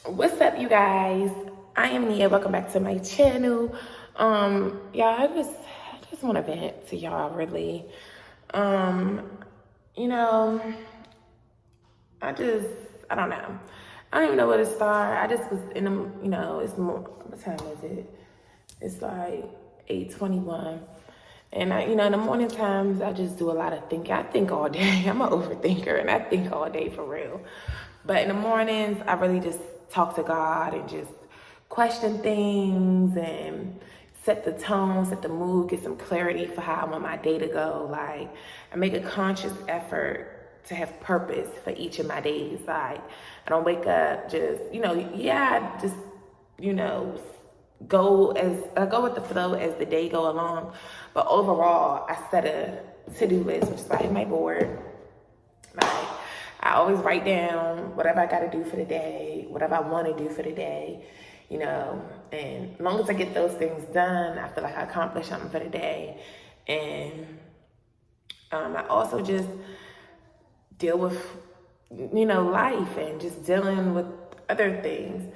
What's up, you guys? I am Nia. Welcome back to my channel. Y'all, I just want to vent to y'all, really. Um, you know, I just, I don't know. I don't even know where to start. I just was in it's more, what time is it? It's like 8:21. And in the morning times, I just do a lot of thinking. I think all day. I'm an overthinker and I think all day for real. But in the mornings, I really just talk to God and just question things and set the tone, set the mood, get some clarity for how I want my day to go. Like, I make a conscious effort to have purpose for each of my days. Like, I don't wake up just, just, you know, go with the flow as the day go along. But overall, I set a to-do list, which is why I have my board. Like, I always write down whatever I got to do for the day, whatever I want to do for the day, and as long as I get those things done, I feel like I accomplished something for the day. And I also just deal with, life and just dealing with other things.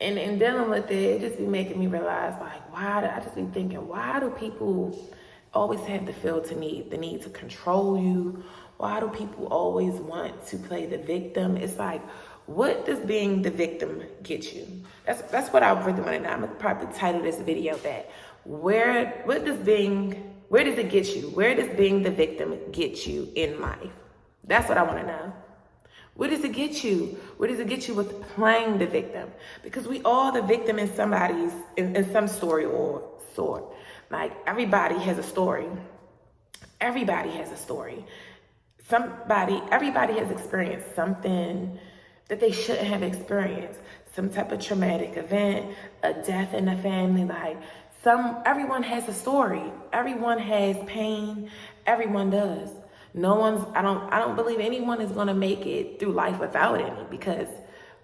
And in dealing with it just be making me realize, like, I just be thinking, why do people always have the need to control you? Why do people always want to play the victim? It's like, what does being the victim get you? That's what I really want to know. I'm gonna probably title this video that. Where does it get you? Where does being the victim get you in life? That's what I want to know. Where does it get you? Where does it get you with playing the victim? Because we all the victim in in some story or sort. Like, everybody has a story. Everybody has a story. Everybody has experienced something that they shouldn't have experienced. Some type of traumatic event, a death in the family. Like, everyone has a story. Everyone has pain. Everyone does. I don't believe anyone is gonna make it through life without any, because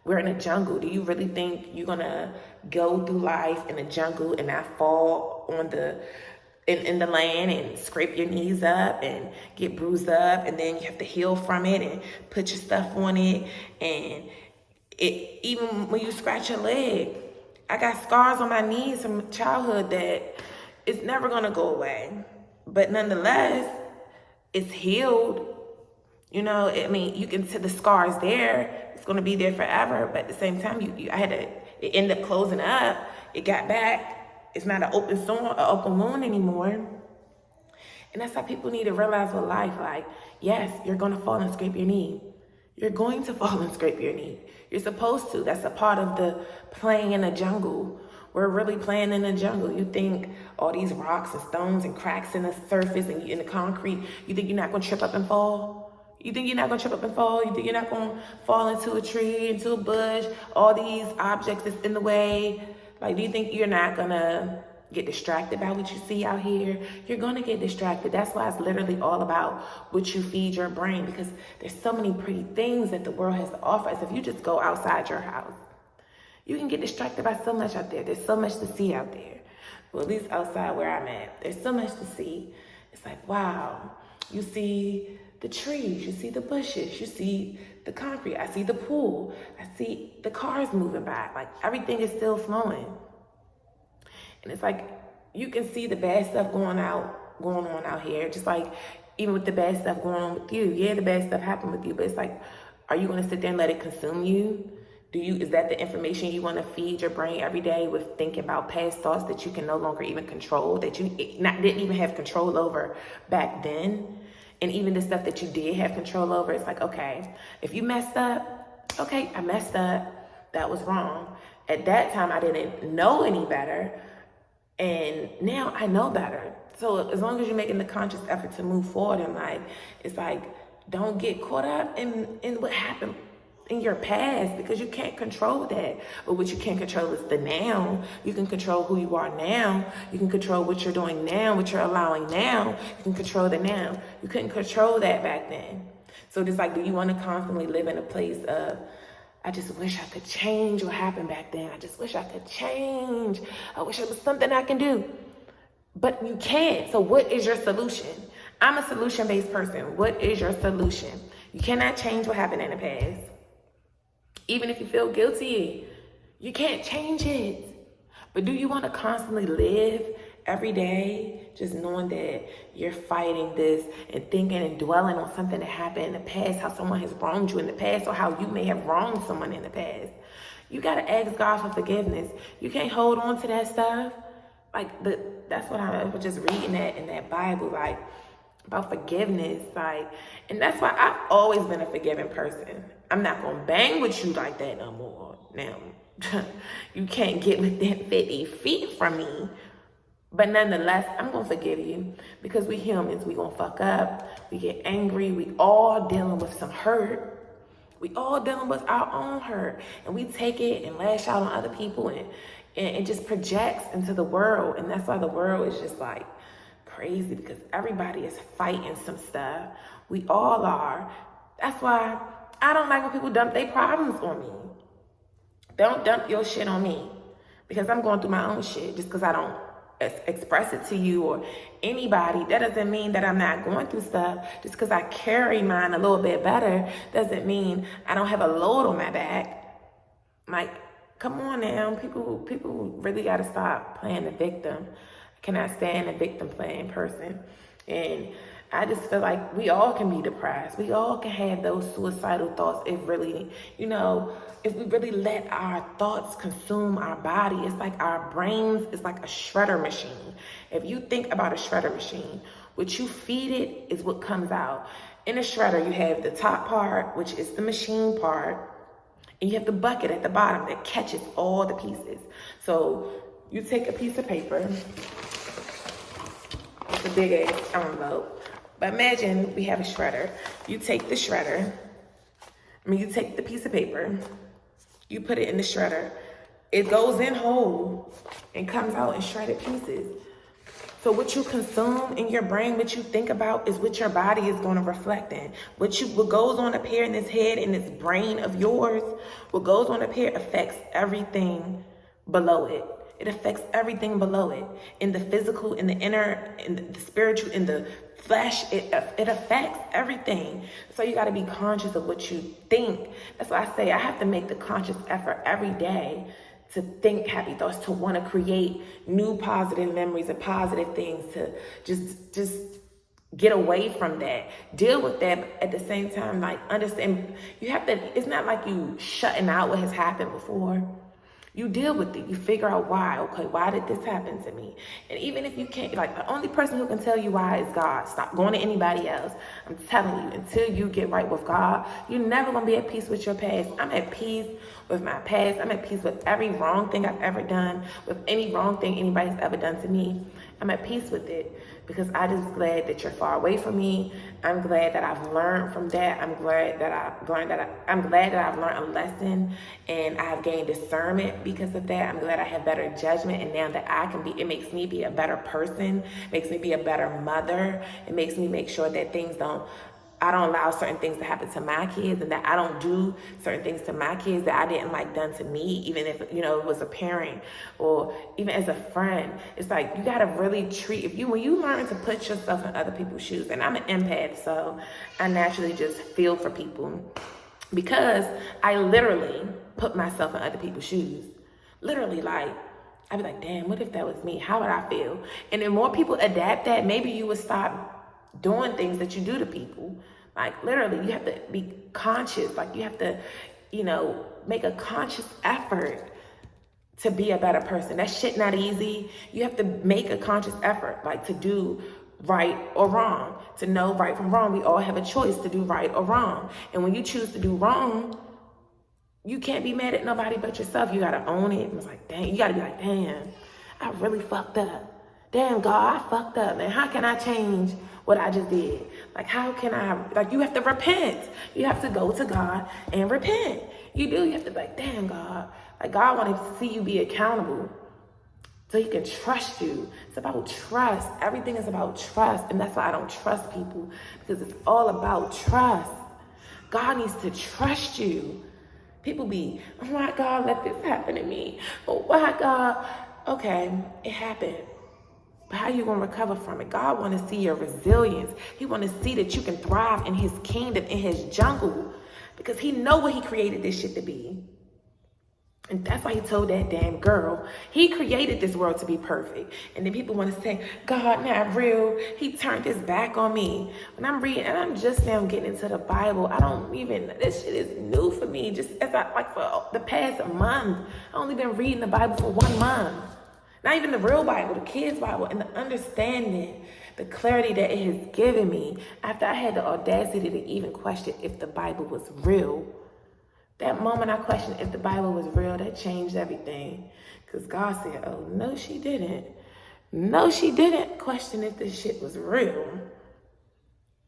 we're in a jungle. Do you really think you're gonna go through life in a jungle and not fall in the land and scrape your knees up and get bruised up, and then you have to heal from it and put your stuff on it? And even when you scratch your leg, I got scars on my knees from childhood that it's never gonna go away. But nonetheless, it's healed. You can see the scars there. It's going to be there forever. But at the same time, it ended up closing up. It got back. It's not an open wound anymore. And that's how people need to realize with life. Like, yes, you're going to fall and scrape your knee. You're going to fall and scrape your knee. You're supposed to. That's a part of the playing in the jungle. We're really playing in the jungle. You think all these rocks and stones and cracks in the surface and in the concrete, you think you're not going to trip up and fall? You think you're not going to trip up and fall? You think you're not going to fall into a tree, into a bush, all these objects that's in the way? Like, do you think you're not going to get distracted by what you see out here? You're going to get distracted. That's why it's literally all about what you feed your brain, because there's so many pretty things that the world has to offer us. If you just go outside your house, you can get distracted by so much out there. There's so much to see out there. Well, at least outside where I'm at, there's so much to see. It's like, wow. You see the trees, you see the bushes, you see the concrete. I see the pool. I see the cars moving by. Like, everything is still flowing. And it's like, you can see the bad stuff going on out here. Just like, even with the bad stuff going on with you. Yeah, the bad stuff happened with you, but it's like, are you going to sit there and let it consume you? Is that the information you want to feed your brain every day, with thinking about past thoughts that you can no longer even control, that you didn't even have control over back then? And even the stuff that you did have control over, it's like, okay, if you messed up, okay, I messed up. That was wrong. At that time, I didn't know any better. And now I know better. So as long as you're making the conscious effort to move forward in life, it's like, don't get caught up in what happened in your past, because you can't control that. But what you can control is the now. You can control who you are now. You can control what you're doing now, what you're allowing now. You can control the now. You couldn't control that back then. So just like, do you want to constantly live in a place of, I just wish I could change what happened back then. I just wish I could change. I wish it was something I can do. But you can't. So what is your solution? I'm a solution-based person. What is your solution? You cannot change what happened in the past. Even if you feel guilty You can't change it. But do you want to constantly live every day just knowing that you're fighting this and thinking and dwelling on something that happened in the past, how someone has wronged you in the past, or how you may have wronged someone in the past? You got to ask God for forgiveness. You can't hold on to that stuff. Like, that's what I was just reading that in that Bible, like, about forgiveness. Like, and that's why I've always been a forgiving person. I'm not going to bang with you like that no more. Now, you can't get within 50 feet from me. But nonetheless, I'm going to forgive you, because we humans, we going to fuck up. We get angry. We all dealing with some hurt. We all dealing with our own hurt, and we take it and lash out on other people, and it just projects into the world. And that's why the world is just like crazy, because everybody is fighting some stuff. We all are. That's why I don't like when people dump their problems on me. Don't dump your shit on me, because I'm going through my own shit. Just because I don't express it to you or anybody, that doesn't mean that I'm not going through stuff. Just because I carry mine a little bit better doesn't mean I don't have a load on my back. Like, come on now. People really got to stop playing the victim. I cannot stand a victim playing person. And I just feel like we all can be depressed. We all can have those suicidal thoughts if really, if we really let our thoughts consume our body. It's like our brains is like a shredder machine. If you think about a shredder machine, what you feed it is what comes out. In a shredder, you have the top part, which is the machine part, and you have the bucket at the bottom that catches all the pieces. So you take a piece of paper. It's a big ass envelope. But imagine we have a shredder. You take the shredder. You take the piece of paper. You put it in the shredder. It goes in whole and comes out in shredded pieces. So what you consume in your brain, what you think about, is what your body is going to reflect in. What goes on up here in this head, in this brain of yours, what goes on up here affects everything below it. It affects everything below it. In the physical, in the inner, in the spiritual, in the flesh, it affects everything. So you got to be conscious of what you think. That's why I say I have to make the conscious effort every day to think happy thoughts, to want to create new positive memories and positive things, to just get away from that, deal with that. But at the same time, like, understand, you have to, it's not like you shutting out what has happened before. You deal with it. You figure out why. Okay, why did this happen to me? And even if you can't, like, the only person who can tell you why is God. Stop going to anybody else. I'm telling you, until you get right with God, you're never going to be at peace with your past. I'm at peace with my past. I'm at peace with every wrong thing I've ever done, with any wrong thing anybody's ever done to me. I'm at peace with it, because I'm just glad that you're far away from me. I'm glad that I've learned from that. I'm glad that I've learned a lesson, and I have gained discernment because of that. I'm glad I have better judgment, and now that it makes me be a better person, makes me be a better mother. It makes me make sure that I don't allow certain things to happen to my kids, and that I don't do certain things to my kids that I didn't like done to me, even if, it was a parent or even as a friend. It's like, you got to really when you learn to put yourself in other people's shoes, and I'm an empath, so I naturally just feel for people, because I literally put myself in other people's shoes. Literally, like, I'd be like, damn, what if that was me? How would I feel? And then more people adapt that, maybe you would stop doing things that you do to people. Like, literally, you have to be conscious. Like, you have to, make a conscious effort to be a better person. That shit not easy. You have to make a conscious effort, like, to do right or wrong, to know right from wrong. We all have a choice to do right or wrong. And when you choose to do wrong, you can't be mad at nobody but yourself. You got to own it. And it's like, dang, you got to be like, damn, I really fucked up. Damn, God, I fucked up, man. How can I change what I just did? Like, how can you have to repent. You have to go to God and repent. You do. You have to be like, damn, God. Like, God wanted to see you be accountable so he can trust you. It's about trust. Everything is about trust. And that's why I don't trust people, because it's all about trust. God needs to trust you. People be, oh, why God let this happen to me? Oh, why God? Okay, it happened. But how you going to recover from it? God want to see your resilience. He want to see that you can thrive in his kingdom, in his jungle, because he know what he created this shit to be. And that's why he told that damn girl, he created this world to be perfect. And then people want to say, God not real. He turned his back on me. When I'm reading, and I'm just now getting into the Bible, this shit is new for me. Just as for the past month, I only been reading the Bible for 1 month. Not even the real Bible, the kids' Bible, and the understanding, the clarity that it has given me after I had the audacity to even question if the Bible was real. That moment I questioned if the Bible was real, that changed everything. Because God said, oh, no, she didn't. No, she didn't question if this shit was real.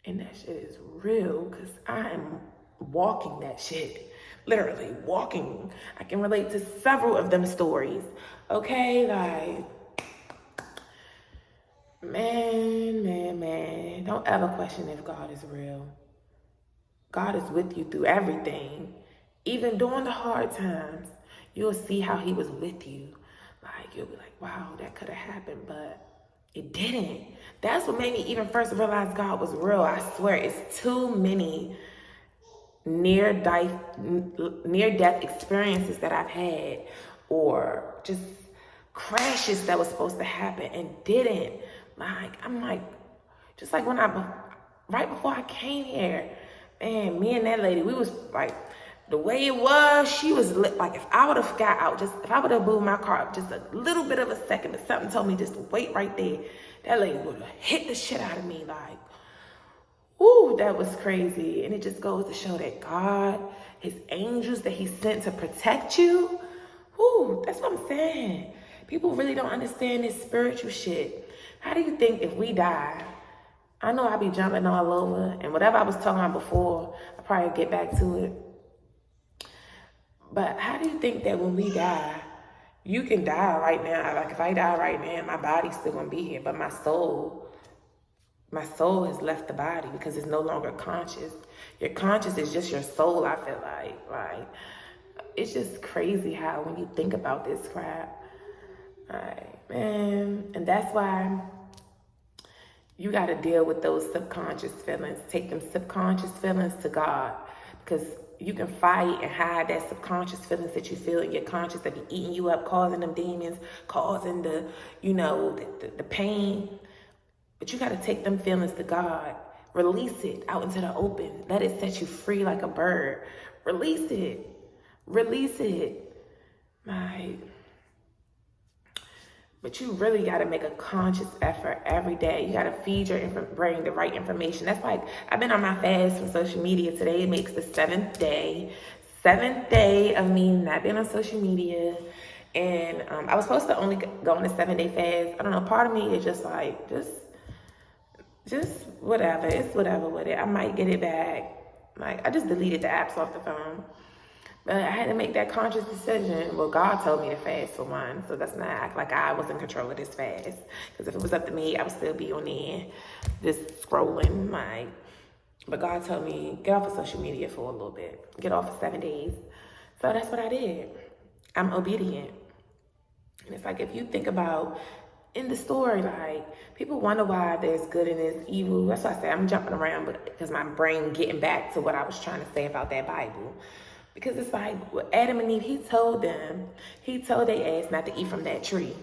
And that shit is real because I'm walking that shit. Literally walking. I can relate to several of them stories. Okay, man. Don't ever question if God is real. God is with you through everything. Even during the hard times, you'll see how he was with you. You'll be like, wow, that could have happened, but it didn't. That's what made me even first realize God was real. I swear, it's too many near-death experiences that I've had, or just crashes that was supposed to happen and didn't. Just like right before I came here, man, me and that lady, we was the way it was, she was if I would have got out, if I would have moved my car up just a little bit of a second, but something told me just to wait right there, that lady would have hit the shit out of me. Ooh, that was crazy. And it just goes to show that God, his angels that he sent to protect you, ooh, that's what I'm saying. People really don't understand this spiritual shit. How do you think if we die, I know I be jumping all over, and whatever I was talking about before, I'll probably get back to it. But how do you think that when we die, you can die right now? If I die right now, my body's still gonna be here, but my soul has left the body because it's no longer conscious. Your conscious is just your soul, I feel like. It's just crazy how when you think about this crap, man, and that's why you gotta deal with those subconscious feelings. Take them subconscious feelings to God, because you can fight and hide that subconscious feelings that you feel in your conscious that be eating you up, causing them demons, causing the pain. But you got to take them feelings to God. Release it out into the open. Let it set you free like a bird. Release it. But you really got to make a conscious effort every day. You got to feed your brain the right information. That's I've been on my fast from social media. Today makes the 7th day. 7th day of me not being on social media. And I was supposed to only go on a 7-day fast. I don't know. Part of me is just whatever. It's whatever with it. I might get it back. I just deleted the apps off the phone. But I had to make that conscious decision. Well, God told me to fast for one, so that's not act like I was in control of this fast. Because if it was up to me, I would still be on there, just scrolling. But God told me, get off of social media for a little bit. Get off for 7 days. So that's what I did. I'm obedient. And it's if you think about in the story, people wonder why there's good and there's evil. That's why I say I'm jumping around, because my brain getting back to what I was trying to say about that Bible. Because it's with Adam and Eve, he told their ass not to eat from that tree.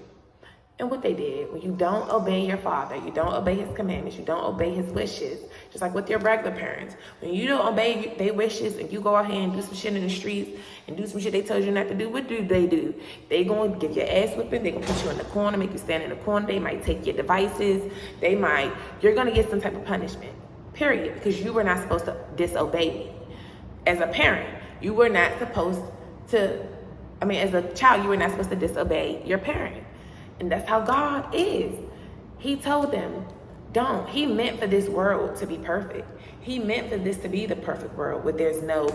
And what they did, when you don't obey your father, you don't obey his commandments, you don't obey his wishes, just like with your regular parents. When you don't obey their wishes and you go out here and do some shit in the streets and do some shit they told you not to do, what do? They going to give your ass whipping, they going to put you in the corner, make you stand in the corner, they might take your devices, you're going to get some type of punishment, period, because you were not supposed to disobey me. As a parent, you were not supposed to, as a child, you were not supposed to disobey your parent. And that's how God is. He told them, don't. He meant for this world to be perfect. He meant for this to be the perfect world where there's no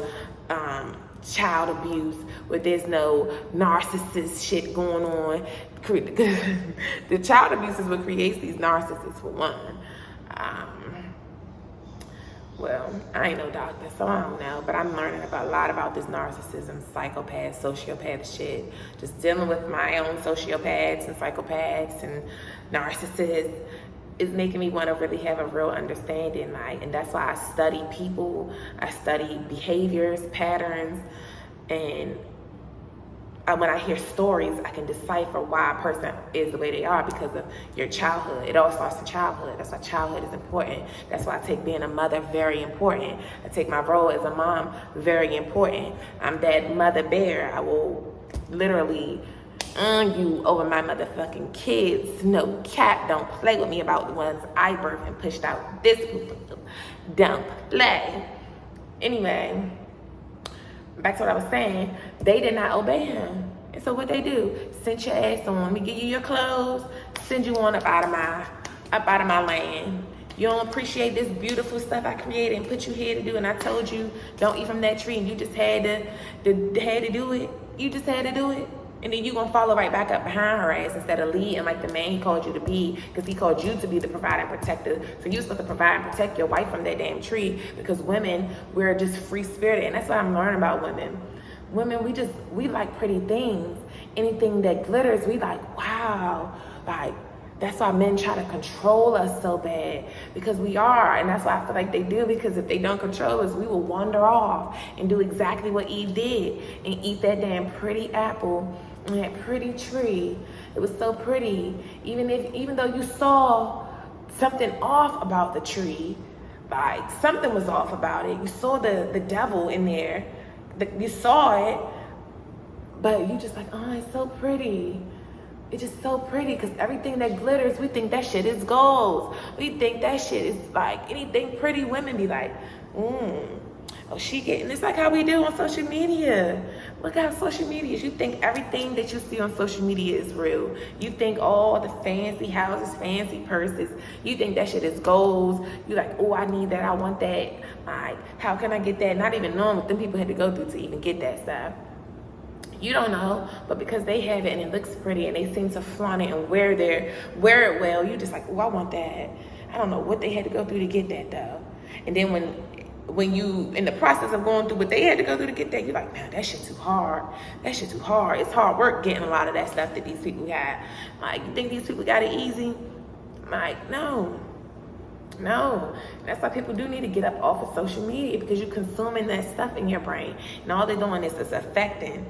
child abuse, where there's no narcissist shit going on. The child abuse is what creates these narcissists, for one. Well, I ain't no doctor, so I don't know, but I'm learning a lot about this narcissism, psychopath, sociopath shit. Just dealing with my own sociopaths and psychopaths and narcissists is making me want to really have a real understanding, and that's why I study people, I study behaviors, patterns, and when I hear stories, I can decipher why a person is the way they are because of your childhood. It all starts in childhood. That's why childhood is important. That's why I take being a mother very important. I take my role as a mom very important. I'm that mother bear. I will literally you over my motherfucking kids. No cap. Don't play with me about the ones I birthed and pushed out this poop. Don't play. Anyway, back to what I was saying, they did not obey him. And so what they do, send your ass on. Let me give you your clothes, send you on up out of my land. You don't appreciate this beautiful stuff I created and put you here to do, and I told you don't eat from that tree, and you just had to do it. You just had to do it. And then you gonna follow right back up behind her ass instead of leading like the man he called you to be, because he called you to be the provider and protector. So you're supposed to provide and protect your wife from that damn tree, because women, we're just free spirited. And that's what I'm learning about women. Women, we like pretty things. Anything that glitters, we like, wow. Like, that's why men try to control us so bad, because we are. And that's why I feel like they do, because if they don't control us, we will wander off and do exactly what Eve did and eat that damn pretty apple and that pretty tree. It was so pretty. Even though you saw something off about the tree, like something was off about it. You saw the devil in there. You saw it, but you just like, oh, it's so pretty. It's just so pretty, because everything that glitters, we think that shit is gold. We think that shit is like anything pretty. Women be like, oh, she getting, it's like how we do on social media. Look how social media is. You think everything that you see on social media is real. You think all the fancy houses, fancy purses, you think that shit is gold. You like, oh, I need that, I want that. Like, how can I get that? Not even knowing what them people had to go through to even get that stuff. You don't know, but because they have it and it looks pretty and they seem to flaunt it and wear it well, you just like, oh, I want that. I don't know what they had to go through to get that though. And then when you, in the process of going through what they had to go through to get that, you're like, man, that shit too hard. That shit too hard. It's hard work getting a lot of that stuff that these people got. Like, you think these people got it easy? Like, no. That's why people do need to get up off of social media, because you're consuming that stuff in your brain. And all they're doing is it's affecting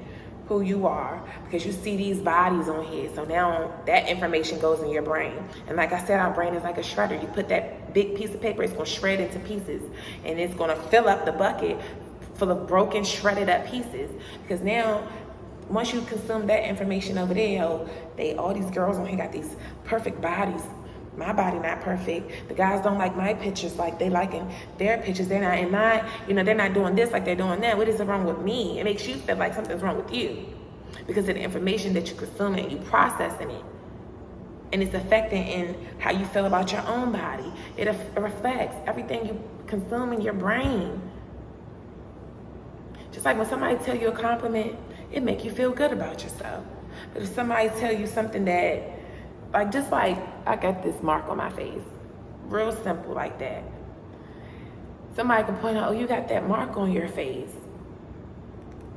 who you are, because you see these bodies on here. So now that information goes in your brain. And like I said, our brain is like a shredder. You put that big piece of paper, it's gonna shred into pieces, and it's gonna fill up the bucket full of broken, shredded up pieces. Because now, once you consume that information over there, all these girls on here got these perfect bodies. My body not perfect. The guys don't like my pictures like they liking their pictures. They're not in my, they're not doing this like they're doing that. What is wrong with me? It makes you feel like something's wrong with you because of the information that you're consuming and you processing it. And it's affecting in how you feel about your own body. It reflects everything you consume in your brain. Just like when somebody tell you a compliment, it make you feel good about yourself. But if somebody tell you something that, just like I got this mark on my face, real simple like that. Somebody can point out, oh, you got that mark on your face.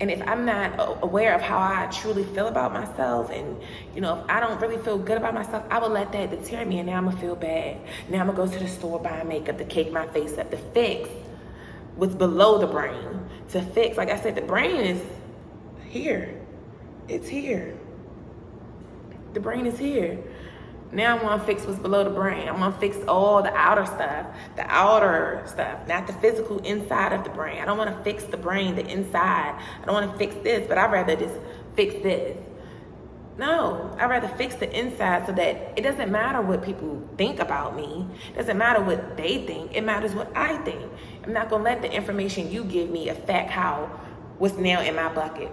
And if I'm not aware of how I truly feel about myself, and if I don't really feel good about myself, I will let that deter me, and now I'm gonna feel bad. Now I'm gonna go to the store, buy makeup to cake my face up, to fix what's below the brain. To fix, like I said, the brain is here. It's here. The brain is here. Now I want to fix what's below the brain. I want to fix all the outer stuff, not the physical inside of the brain. I don't want to fix the brain, the inside. I don't want to fix this, but I'd rather just fix this. No, I'd rather fix the inside so that it doesn't matter what people think about me. It doesn't matter what they think. It matters what I think. I'm not going to let the information you give me affect what's now in my bucket.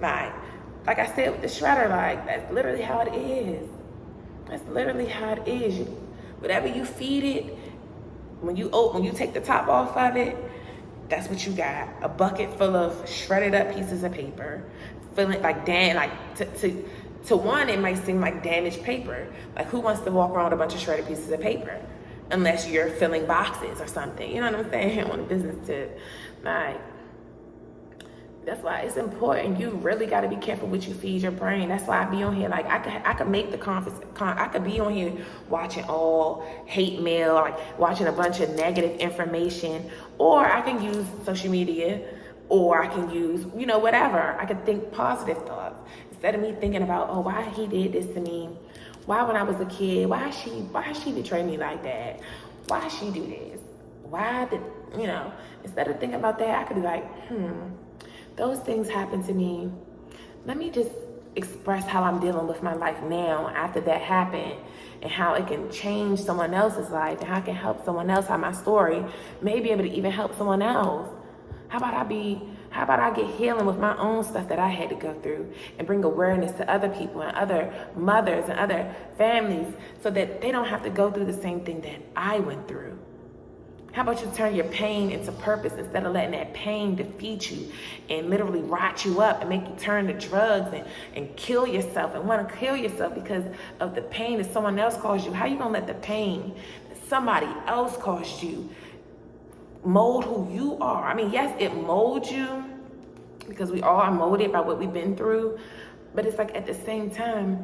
Like I said with the shredder, that's literally how it is. That's literally how it is. Whatever you feed it, when you take the top off of it, that's what you got. A bucket full of shredded up pieces of paper, feeling like to one, it might seem like damaged paper. Like, who wants to walk around with a bunch of shredded pieces of paper? Unless you're filling boxes or something. You know what I'm saying? On a business tip. That's why it's important. You really got to be careful what you feed your brain. That's why I be on here. I could make the conference. I could be on here watching all hate mail, watching a bunch of negative information, or I can use social media, or I can use, whatever. I can think positive thoughts. Instead of me thinking about, oh, why he did this to me? Why when I was a kid, why she betray me like that? Why she do this? Why did, instead of thinking about that, I could be like, those things happened to me. Let me just express how I'm dealing with my life now after that happened, and how it can change someone else's life, and how I can help someone else, how my story may be able to even help someone else. How about I get healing with my own stuff that I had to go through, and bring awareness to other people and other mothers and other families, so that they don't have to go through the same thing that I went through. How about you turn your pain into purpose instead of letting that pain defeat you and literally rot you up and make you turn to drugs and kill yourself and want to kill yourself because of the pain that someone else caused you? How you gonna let the pain that somebody else caused you mold who you are? I mean, yes, it molds you because we all are molded by what we've been through, but it's like at the same time,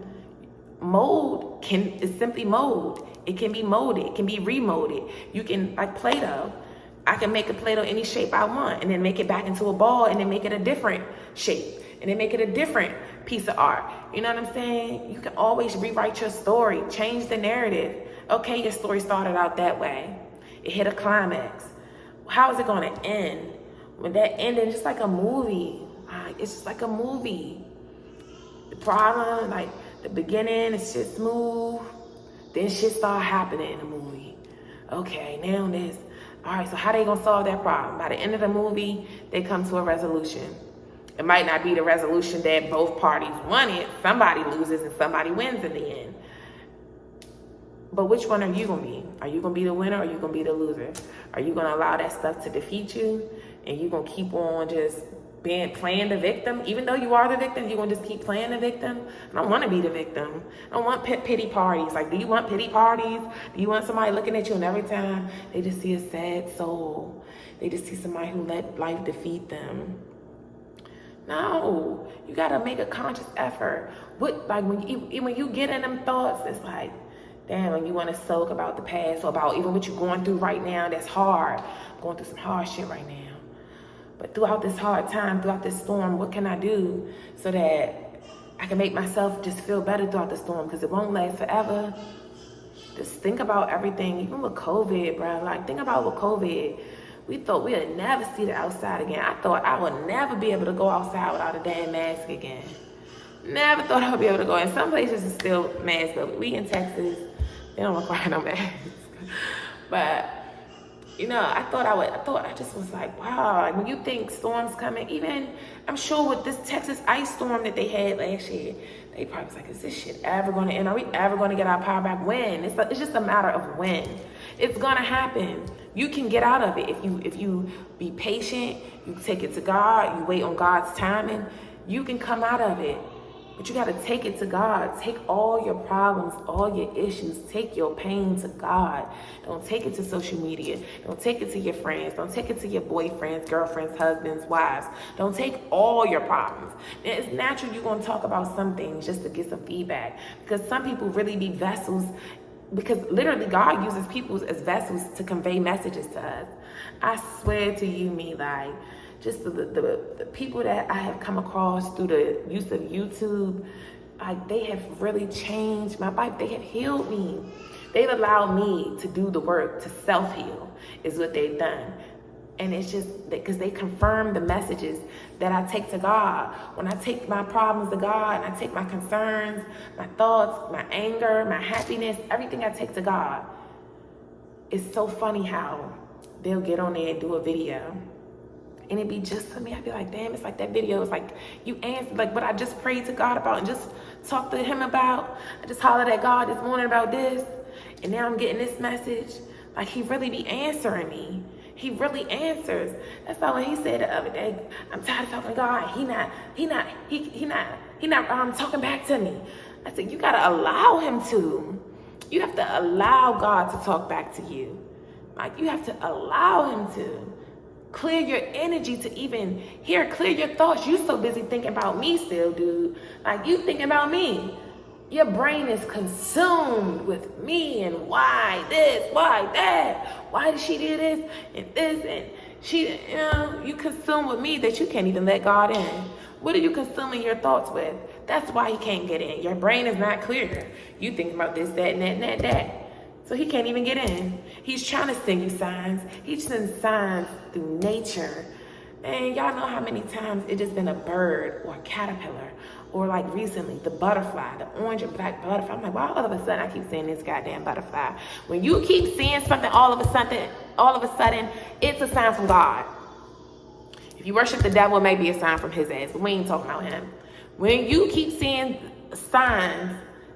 mold is simply mold. It can be molded, it can be remolded. You can, like Play-Doh, I can make a Play-Doh any shape I want and then make it back into a ball and then make it a different shape and then make it a different piece of art. You know what I'm saying? You can always rewrite your story, change the narrative. Okay, your story started out that way. It hit a climax. How is it gonna end? When that ending, just like a movie. It's just like a movie. The problem, like the beginning, it's just smooth. Then shit start happening in the movie. Okay, now this. All right, so how they gonna solve that problem? By the end of the movie, they come to a resolution. It might not be the resolution that both parties wanted. Somebody loses and somebody wins in the end. But which one are you gonna be? Are you gonna be the winner or are you gonna be the loser? Are you gonna allow that stuff to defeat you and you gonna keep on just playing the victim? Even though you are the victim, you're gonna just keep playing the victim? I don't wanna be the victim. I don't want pity parties. Like, do you want pity parties? Do you want somebody looking at you and every time they just see a sad soul? They just see somebody who let life defeat them. No, you gotta make a conscious effort. When you get in them thoughts, it's like, damn, when you want to soak about the past or about even what you're going through right now, that's hard. I'm going through some hard shit right now. But throughout this hard time, throughout this storm, what can I do so that I can make myself just feel better throughout the storm? Because it won't last forever. Just think about everything, even with COVID, bro. Like, think about with COVID. We thought we'd never see the outside again. I thought I would never be able to go outside without a damn mask again. Never thought I would be able to go. In some places, it's still masked up. We in Texas, they don't require no mask. But I just was like, wow. Like, when you think storms coming, even, I'm sure with this Texas ice storm that they had last year, they probably was like, is this shit ever going to end? Are we ever going to get our power back? When? It's just a matter of when. It's going to happen. You can get out of it if you be patient, you take it to God, you wait on God's timing, you can come out of it. But you got to take it to God. Take all your problems, all your issues. Take your pain to God. Don't take it to social media. Don't take it to your friends. Don't take it to your boyfriends, girlfriends, husbands, wives. Don't take all your problems. It's natural you're going to talk about some things just to get some feedback. Because some people really be vessels. Because literally God uses people as vessels to convey messages to us. I swear to you, like, just the people that I have come across through the use of YouTube, like, they have really changed my life. They have healed me. They've allowed me to do the work, to self-heal, is what they've done. And it's just because they confirm the messages that I take to God. When I take my problems to God, and I take my concerns, my thoughts, my anger, my happiness, everything I take to God. It's so funny how they'll get on there and do a video. And it'd be just for me. I'd be like, damn, it's like that video. It's like you answered, like what I just prayed to God about and just talked to him about. I just hollered at God this morning about this. And now I'm getting this message. Like, he really be answering me. He really answers. That's why when he said the other day, I'm tired of talking to God. He not talking back to me. I said, you gotta allow him to. You have to allow God to talk back to you. Like, you have to allow him to. Clear your energy to even clear your thoughts. You so busy thinking about me still, dude. Like, you thinking about me. Your brain is consumed with me and why this, why that, why did she do this and she, you consumed with me that you can't even let God in. What are you consuming your thoughts with? That's why he can't get in. Your brain is not clear. You think about this, that, and that, and that, that. So he can't even get in. He's trying to send you signs. He sends signs through nature. And y'all know how many times it just been a bird or a caterpillar, or like recently, the butterfly, the orange and black butterfly. I'm like, why all of a sudden I keep seeing this goddamn butterfly? When you keep seeing something all of a sudden, it's a sign from God. If you worship the devil, it may be a sign from his ass, but we ain't talking about him. When you keep seeing signs,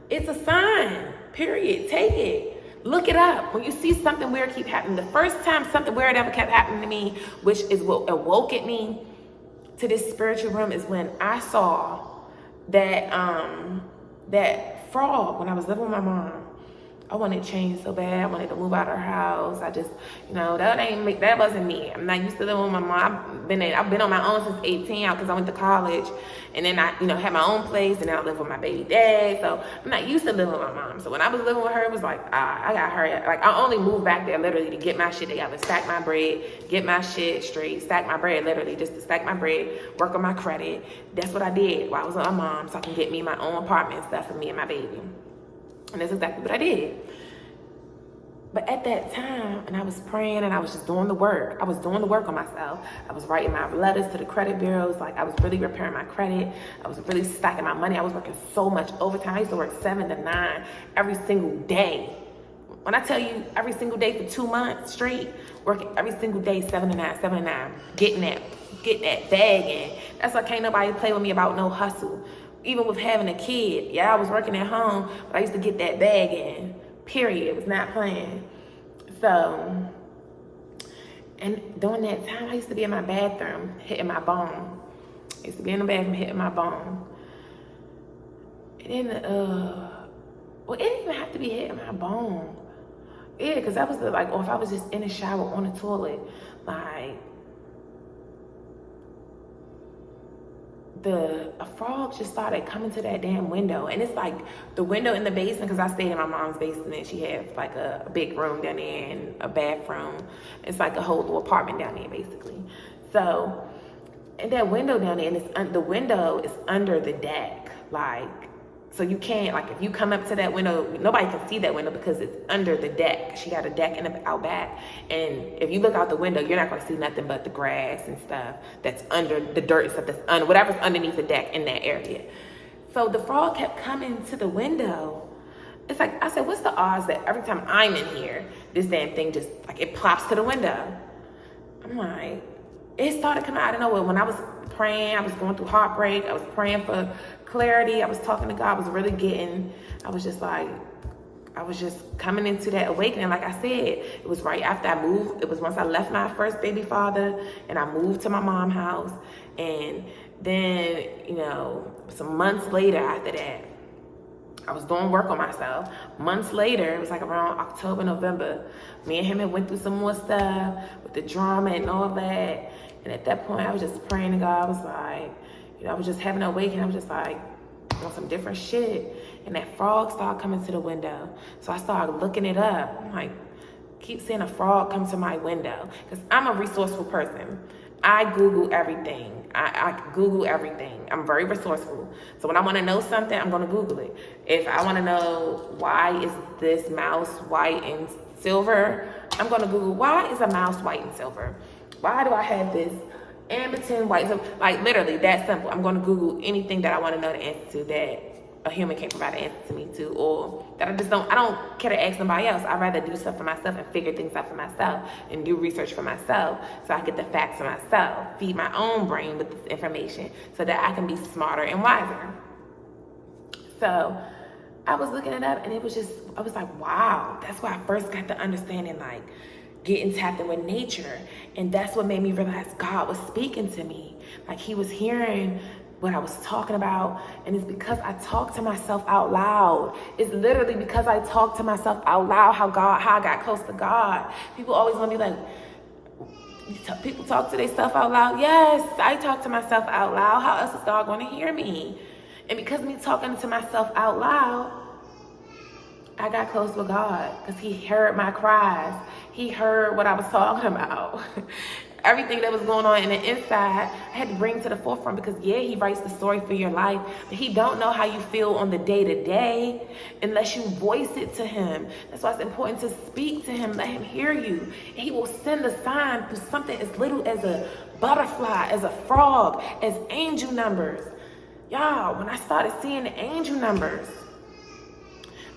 it's a sign, period. Take it. Look it up. When you see something weird keep happening, the first time something weird ever kept happening to me, which is what awoke at me to this spiritual realm, is when I saw that that frog when I was living with my mom. I wanted change so bad. I wanted to move out of her house. I just, that wasn't me. I'm not used to living with my mom. I've been on my own since 18 because I went to college, and then I, had my own place, and then I lived with my baby dad. So I'm not used to living with my mom. So when I was living with her, it was like, I got her. Like, I only moved back there literally to get my shit together, stack my bread, get my shit straight, stack my bread, literally just to stack my bread, work on my credit. That's what I did while I was with my mom, so I can get me my own apartment and stuff for me and my baby. And that's exactly what I did. But at that time, and I was praying, and I was just doing the work. I was doing the work on myself. I was writing my letters to the credit bureaus. Like, I was really repairing my credit. I was really stacking my money. I was working so much overtime. I used to work 7 to 9 every single day. When I tell you every single day for 2 months straight, working every single day, 7 to 9, getting that bag in. That's why can't nobody play with me about no hustle. Even with having a kid, I was working at home, but I used to get that bag in, period. It was not playing. So, and during that time, I used to be in my bathroom hitting my bone. I used to be in the bathroom hitting my bone. And then, it didn't even have to be hitting my bone. Yeah, because that was or if I was just in the shower on the toilet, like, a frog just started coming to that damn window. And it's like the window in the basement, because I stayed in my mom's basement. She had like a big room down there and a bathroom. It's like a whole little apartment down there, basically. So, and that window down there, and the window is under the deck. Like, so you can't, like, if you come up to that window, nobody can see that window because it's under the deck. She got a deck out back. And if you look out the window, you're not going to see nothing but the grass and stuff that's under the dirt and stuff that's under, whatever's underneath the deck in that area. So the frog kept coming to the window. It's like, I said, what's the odds that every time I'm in here, this damn thing just, like, it plops to the window? I'm like, it started coming out of nowhere. When I was praying, I was going through heartbreak. I was praying for clarity. I was talking to God. I was just coming into that awakening. Like I said, it was right after I moved. It was once I left my first baby father and I moved to my mom's house. And then, some months later after that, I was doing work on myself. Months later, it was like around October, November, me and him had went through some more stuff with the drama and all that. And at that point, I was just praying to God. I was like, I was just having an awakening. I was just like, on some different shit. And that frog started coming to the window. So I started looking it up. I'm like, keep seeing a frog come to my window. Because I'm a resourceful person. I Google everything. I Google everything. I'm very resourceful. So when I want to know something, I'm going to Google it. If I want to know why is this mouse white and silver, I'm going to Google why is a mouse white and silver? Why do I have this Amberton white? Like, literally that simple. I'm going to Google anything that I want to know the answer to that a human can't provide an answer to me to, or that I don't care to ask somebody else. I'd rather do stuff for myself and figure things out for myself and do research for myself so I get the facts for myself, feed my own brain with this information so that I can be smarter and wiser. So I was looking it up, and I was like, wow, that's why I first got the understanding, like, getting tapped in with nature. And that's what made me realize God was speaking to me. Like, he was hearing what I was talking about. And it's because I talk to myself out loud. It's literally because I talk to myself out loud how I got close to God. People always want to be like, people talk to their stuff out loud. Yes, I talk to myself out loud. How else is God going to hear me? And because me talking to myself out loud, I got close with God because he heard my cries. He heard what I was talking about. everything that was going on in the inside, I had to bring to the forefront, because yeah, he writes the story for your life, but he don't know how you feel on the day-to-day unless you voice it to him. That's why it's important to speak to him, let him hear you. And he will send a sign through something as little as a butterfly, as a frog, as angel numbers. Y'all, when I started seeing the angel numbers,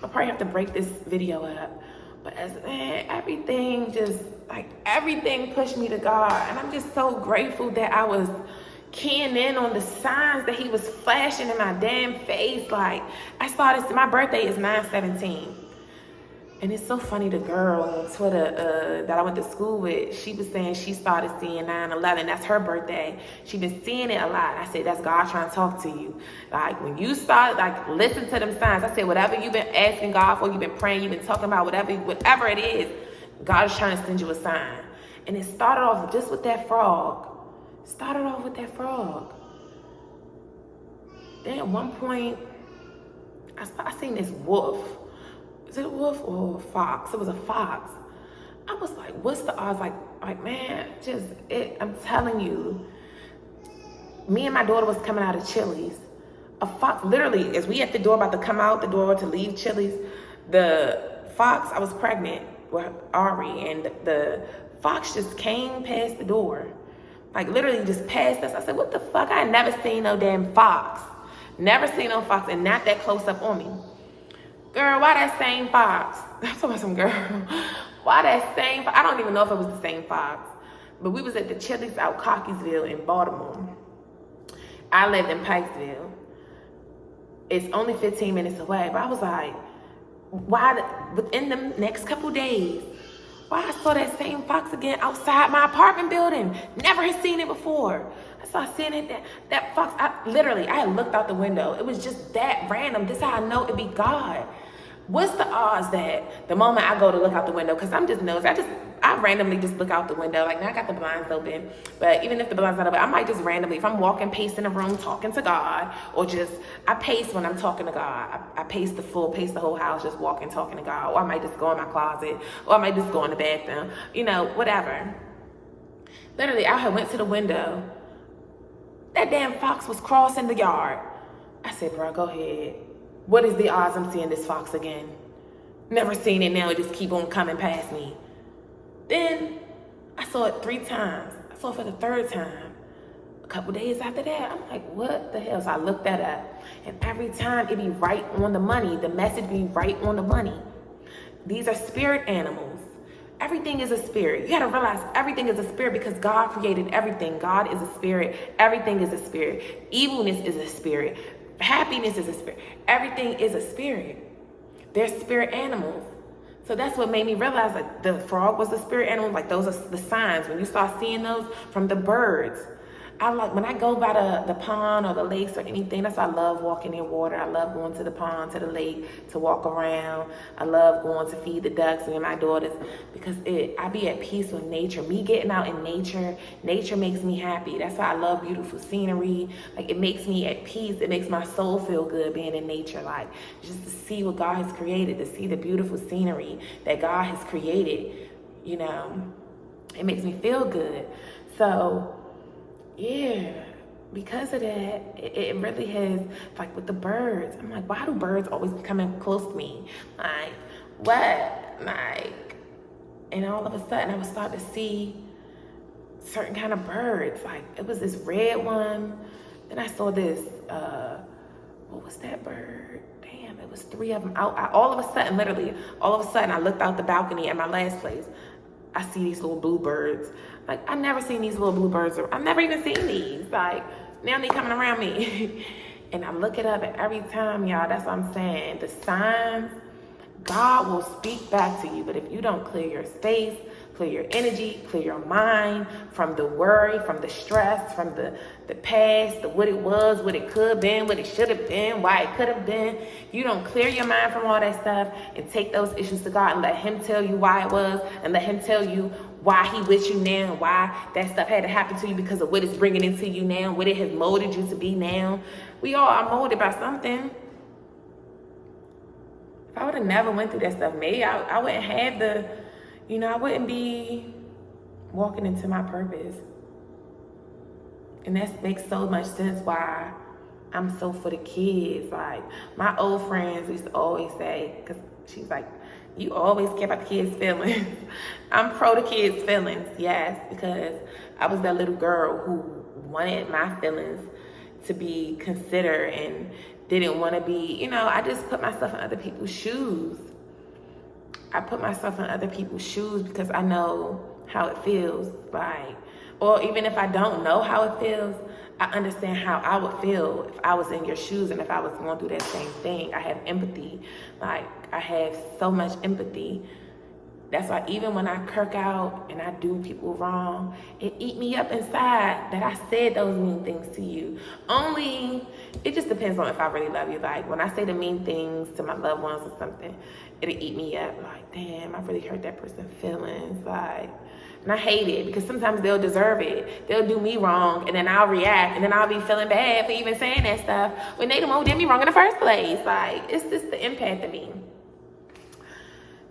I'll probably have to break this video up. But everything just, like, everything pushed me to God. And I'm just so grateful that I was keying in on the signs that he was flashing in my damn face. Like, my birthday is 9/17. And it's so funny, the girl on Twitter that I went to school with, she was saying she started seeing 9/11. That's her birthday. She been seeing it a lot. I said, that's God trying to talk to you. Like, when you start, like, listen to them signs. I said, whatever you've been asking God for, you've been praying, you've been talking about, whatever it is, God is trying to send you a sign. And it started off just with that frog. Then at one point, I seen this wolf. Is it a wolf or a fox? It was a fox. I was like, what's the odds? Like, man, I'm telling you, me and my daughter was coming out of Chili's. A fox, literally, as we at the door about to come out the door to leave Chili's, the fox, I was pregnant with Ari, and the fox just came past the door. Like, literally just passed us. I said, what the fuck? I had never seen no damn fox. Never seen no fox, and not that close up on me. Girl, why that same fox? I'm talking about some girl. Why that same fox? I don't even know if it was the same fox. But we was at the Chili's out Cockeysville in Baltimore. I lived in Pikesville. It's only 15 minutes away. But I was like, within the next couple days, why I saw that same fox again outside my apartment building? Never had seen it before. I started seeing it, that fox. I had looked out the window. It was just that random. This is how I know it'd be God. What's the odds that the moment I go to look out the window, because I'm just nosy, I randomly just look out the window. Like, now I got the blinds open, but even if the blinds not open, I might just randomly, if I'm walking, pace in the room, talking to God, or just, I pace when I'm talking to God. I pace the whole house, just walking, talking to God, or I might just go in my closet, or I might just go in the bathroom, whatever. Literally, I had went to the window. That damn fox was crossing the yard. I said, bro, go ahead. What is the odds I'm seeing this fox again? Never seen it now. It just keep on coming past me. Then I saw it 3 times. I saw it for the 3rd time. A couple days after that, I'm like, what the hell? So I looked that up. And every time it be right on the money. The message be right on the money. These are spirit animals. Everything is a spirit. You gotta realize everything is a spirit, because God created everything. God is a spirit. Everything is a spirit. Evilness is a spirit. Happiness is a spirit. Everything is a spirit. They're spirit animals. So that's what made me realize, like, the frog was a spirit animal. Like, those are the signs. When you start seeing those from the birds, I like, when I go by the pond or the lakes or anything, that's why I love walking in water. I love going to the pond, to the lake, to walk around. I love going to feed the ducks and my daughters, because I be at peace with nature. Me getting out in nature makes me happy. That's why I love beautiful scenery. Like, it makes me at peace. It makes my soul feel good being in nature. Like, just to see what God has created, to see the beautiful scenery that God has created, it makes me feel good. So, yeah, because of that, it really has, like, with the birds, I'm like, why do birds always be coming close to me? Like, what? Like, and all of a sudden I would start to see certain kind of birds. Like, it was this red one. Then I saw this, what was that bird? Damn, it was 3 of them. All of a sudden, literally, I looked out the balcony at my last place. I see these little bluebirds. Like, I never seen these little bluebirds. I've never even seen these. Like, now they coming around me. And I look it up, and every time, y'all, that's what I'm saying. The signs, God will speak back to you. But if you don't clear your space, clear your energy, clear your mind from the worry, from the stress, from the past, the what it was, what it could have been, what it should have been, why it could have been. You don't clear your mind from all that stuff and take those issues to God and let him tell you why it was, and let him tell you why he with you now, and why that stuff had to happen to you because of what it's bringing into you now, what it has molded you to be now. We all are molded by something. If I would have never went through that stuff, maybe I wouldn't have I wouldn't be walking into my purpose. And that makes so much sense why I'm so for the kids. Like, my old friends used to always say, because she's like, you always care about the kids' feelings. I'm pro the kids' feelings, yes, because I was that little girl who wanted my feelings to be considered and didn't want to be, I just put myself in other people's shoes. I put myself in other people's shoes because I know how it feels, like, or even if I don't know how it feels, I understand how I would feel if I was in your shoes and if I was going through that same thing. I have empathy. Like, I have so much empathy. That's why even when I kirk out and I do people wrong, it eat me up inside that I said those mean things to you. Only, it just depends on if I really love you. Like, when I say the mean things to my loved ones or something, it'll eat me up. Like, damn, I really hurt that person's feelings. Like, and I hate it because sometimes they'll deserve it. They'll do me wrong and then I'll react and then I'll be feeling bad for even saying that stuff when they the one who did me wrong in the first place. Like, it's just the empath of me.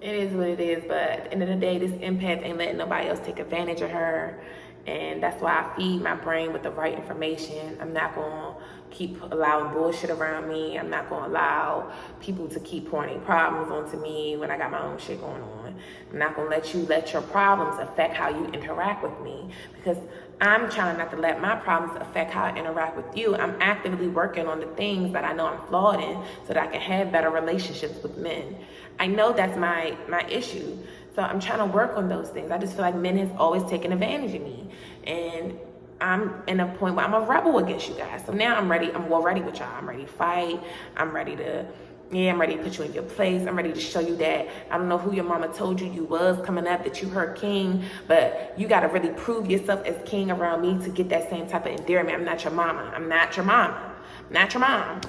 It is what it is, but at the end of the day, this empath ain't letting nobody else take advantage of her. And that's why I feed my brain with the right information. I'm not going to keep allowing bullshit around me. I'm not going to allow people to keep pouring their problems onto me when I got my own shit going on. I'm not going to let you let your problems affect how you interact with me, because I'm trying not to let my problems affect how I interact with you. I'm actively working on the things that I know I'm flawed in so that I can have better relationships with men. I know that's my issue. So I'm trying to work on those things. I just feel like men has always taken advantage of me. And I'm in a point where I'm a rebel against you guys. So now I'm ready. I'm well ready with y'all. I'm ready to fight. I'm ready to put you in your place. I'm ready to show you that I don't know who your mama told you was coming up, that you her king, but you got to really prove yourself as king around me to get that same type of endearment. I'm not your mama. I'm not your mama. I'm not your mom.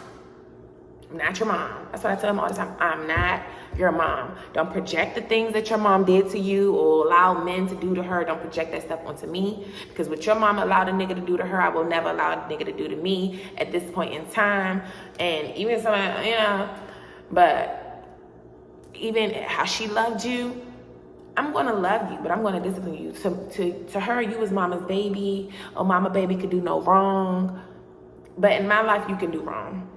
I'm not your mom. That's what I tell them all the time. I'm not your mom. Don't project the things that your mom did to you or allow men to do to her. Don't project that stuff onto me, because what your mama allowed a nigga to do to her, I will never allow a nigga to do to me at this point in time. And even somebody, but even how she loved you, I'm going to love you, but I'm going to discipline you. To her, you was mama's baby. Oh, mama baby could do no wrong. But in my life, you can do wrong.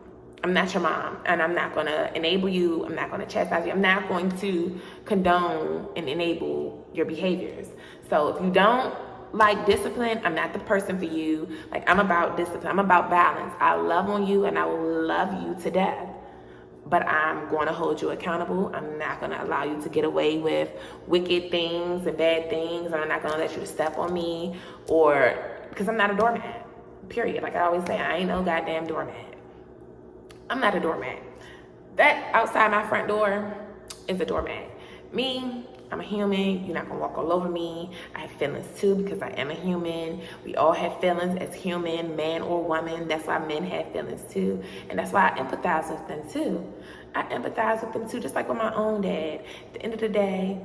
I'm not your mom, and I'm not going to enable you. I'm not going to chastise you. I'm not going to condone and enable your behaviors. So if you don't like discipline, I'm not the person for you. Like, I'm about discipline. I'm about balance. I love on you, and I will love you to death. But I'm going to hold you accountable. I'm not going to allow you to get away with wicked things and bad things. And I'm not going to let you step on me, or because I'm not a doormat, period. Like I always say, I ain't no goddamn doormat. I'm not a doormat. That outside my front door is a doormat. Me, I'm a human. You're not gonna walk all over me. I have feelings too, because I am a human. We all have feelings as human, man or woman. That's why men have feelings too. And that's why I empathize with them too. I empathize with them too, just like with my own dad. At the end of the day,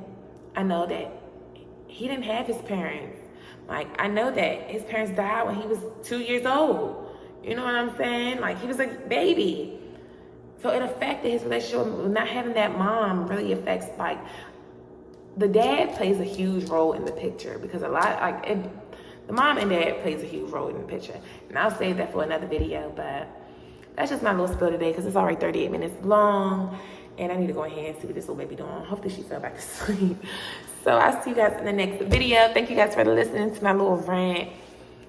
I know that he didn't have his parents. Like, I know that his parents died when he was 2 years old. You know what I'm saying? Like, he was a baby. So it affected his relationship. Not having that mom really affects, like, the dad plays a huge role in the picture, because a lot, the mom and dad plays a huge role in the picture. And I'll save that for another video, but that's just my little spill today, because it's already 38 minutes long, and I need to go ahead and see what this little baby doing. Hopefully she fell back to sleep. So I'll see you guys in the next video. Thank you guys for listening to my little rant.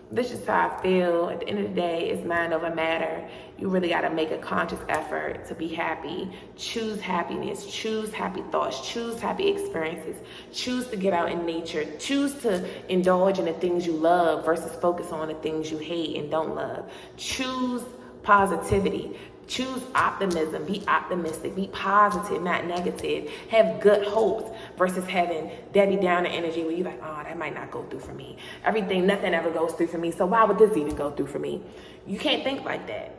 This is how I feel. At the end of the day, it's mind over matter. You really got to make a conscious effort to be happy. Choose happiness. Choose happy thoughts. Choose happy experiences. Choose to get out in nature. Choose to indulge in the things you love versus focus on the things you hate and don't love. Choose positivity. Choose optimism. Be optimistic. Be positive, not negative. Have good hopes versus having Debbie Downer energy where you're like, oh, that might not go through for me. Nothing ever goes through for me. So why would this even go through for me? You can't think like that.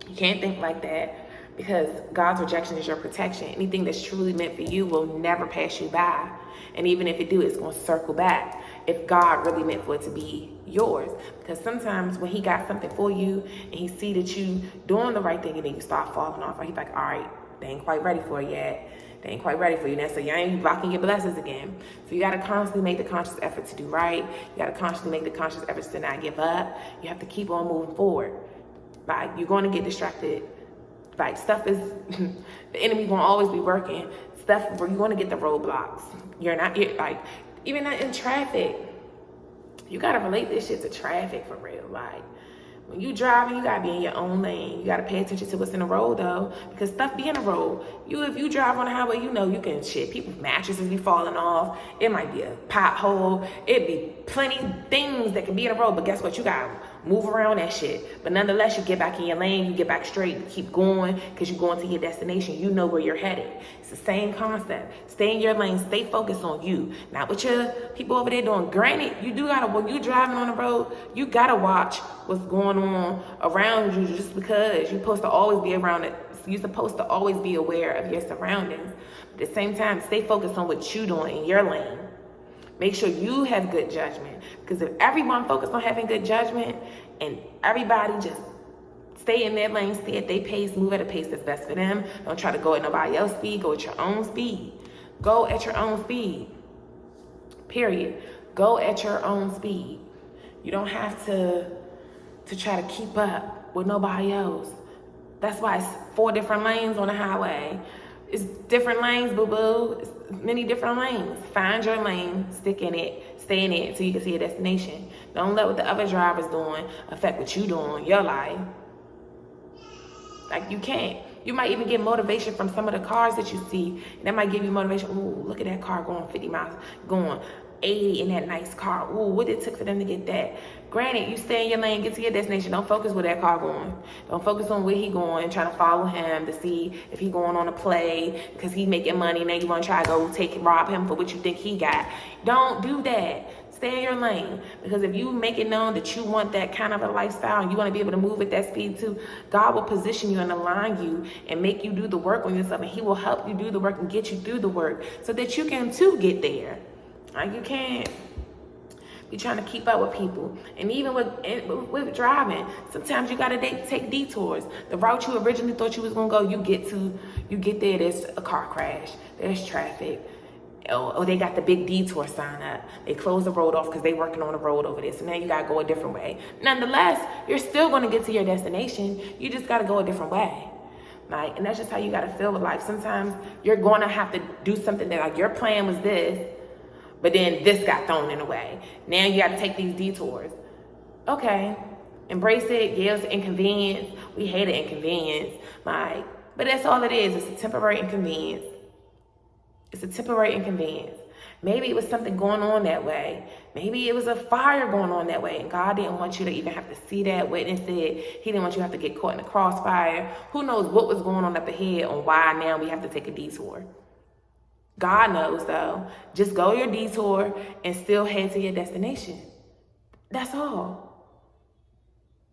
You can't think like that, because God's rejection is your protection. Anything that's truly meant for you will never pass you by. And even if it do, it's going to circle back if God really meant for it to be yours. Because sometimes when he got something for you and he see that you doing the right thing and then you start falling off, or he's like, all right, They ain't quite ready for it yet. They ain't quite ready for you now, so you ain't blocking your blessings again. So you gotta constantly make the conscious effort to do right. You gotta constantly make the conscious efforts to not give up. You have to keep on moving forward. Like, you're gonna get distracted. Like, stuff is, the enemy gonna always be working. Stuff where you're gonna get the roadblocks. You're like, even in traffic, you gotta relate this shit to traffic for real. Like, when you driving, you gotta be in your own lane. You gotta pay attention to what's in the road though, because stuff be in the road. If you drive on the highway, you know you can people's mattresses be falling off. It might be a pothole. It be plenty things that can be in the road, but guess what? You gotta move around that shit. But nonetheless, you get back in your lane, you get back straight, you keep going, because you're going to your destination. You know where you're headed. It's the same concept. Stay in your lane, stay focused on you. Not what your people over there doing. Granted, you do gotta, when you driving on the road, you gotta watch what's going on around you, just because you're supposed to always be around it. You're supposed to always be aware of your surroundings. But at the same time, stay focused on what you're doing in your lane. Make sure you have good judgment. Because if everyone focused on having good judgment and everybody just stay in their lane, stay at their pace, move at a pace that's best for them. Don't try to go at nobody else's speed. Go at your own speed. Go at your own speed. Period. Go at your own speed. You don't have to try to keep up with nobody else. That's why it's 4 different lanes on the highway. It's different lanes, boo-boo. It's many different lanes. Find your lane, stick in it, stay in it until you can see your destination. Don't let what the other driver's doing affect what you doing in your life. Like, you can't. You might even get motivation from some of the cars that you see. And that might give you motivation. Ooh, look at that car going 50 miles, going 80 in that nice car. Ooh, what it took for them to get that. Granted, you stay in your lane, get to your destination. Don't focus where that car going. Don't focus on where he going, trying to follow him to see if he going on a play because he making money. Now you want to try to go rob him for what you think he got. Don't do that. Stay in your lane, because if you make it known that you want that kind of a lifestyle and you want to be able to move at that speed too, God will position you and align you and make you do the work on yourself, and he will help you do the work and get you through the work so that you can too get there. Like, you can't be trying to keep up with people. And even with driving, sometimes you gotta take detours. The route you originally thought you was gonna go, you get there, there's a car crash, there's traffic. Oh, they got the big detour sign up. They close the road off because they working on the road over there. So now you gotta go a different way. Nonetheless, you're still gonna get to your destination. You just gotta go a different way. Like, and that's just how you gotta feel with life. Sometimes you're gonna have to do something that, like, your plan was this, but then this got thrown in the way. Now you gotta take these detours. Okay, embrace it. Yeah, it's an inconvenience. We hate an inconvenience. Like, but that's all it is. It's a temporary inconvenience. It's a temporary inconvenience. Maybe it was something going on that way. Maybe it was a fire going on that way, and God didn't want you to even have to see that, witness it. He didn't want you to have to get caught in the crossfire. Who knows what was going on up ahead on why now we have to take a detour. God knows, though. Just go your detour and still head to your destination. That's all.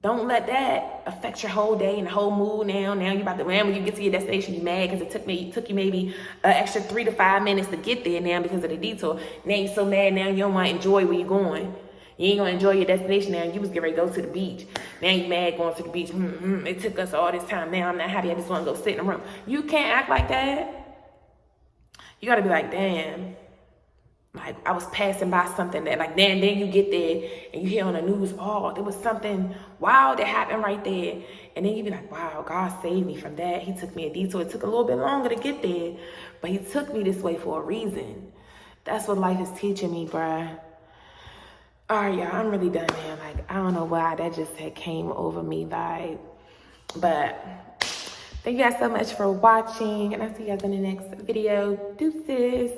Don't let that affect your whole day and the whole mood now. Now you're about to, when you get to your destination, you're mad because it took you maybe an extra 3 to 5 minutes to get there now because of the detour. Now you're so mad now you don't want to enjoy where you're going. You ain't going to enjoy your destination now. You was getting ready to go to the beach. Now you're mad going to the beach. It took us all this time. Now I'm not happy. I just want to go sit in a room. You can't act like that. You got to be like, damn. Like, I was passing by something that, like, then you get there and you hear on the news, oh, there was something wild that happened right there. And then you be like, wow, God saved me from that. He took me a detour. It took a little bit longer to get there, but he took me this way for a reason. That's what life is teaching me, bruh. All right, y'all, I'm really done, man. Like, I don't know why that just came over me, vibe. But thank you guys so much for watching, and I'll see you guys in the next video. Deuces.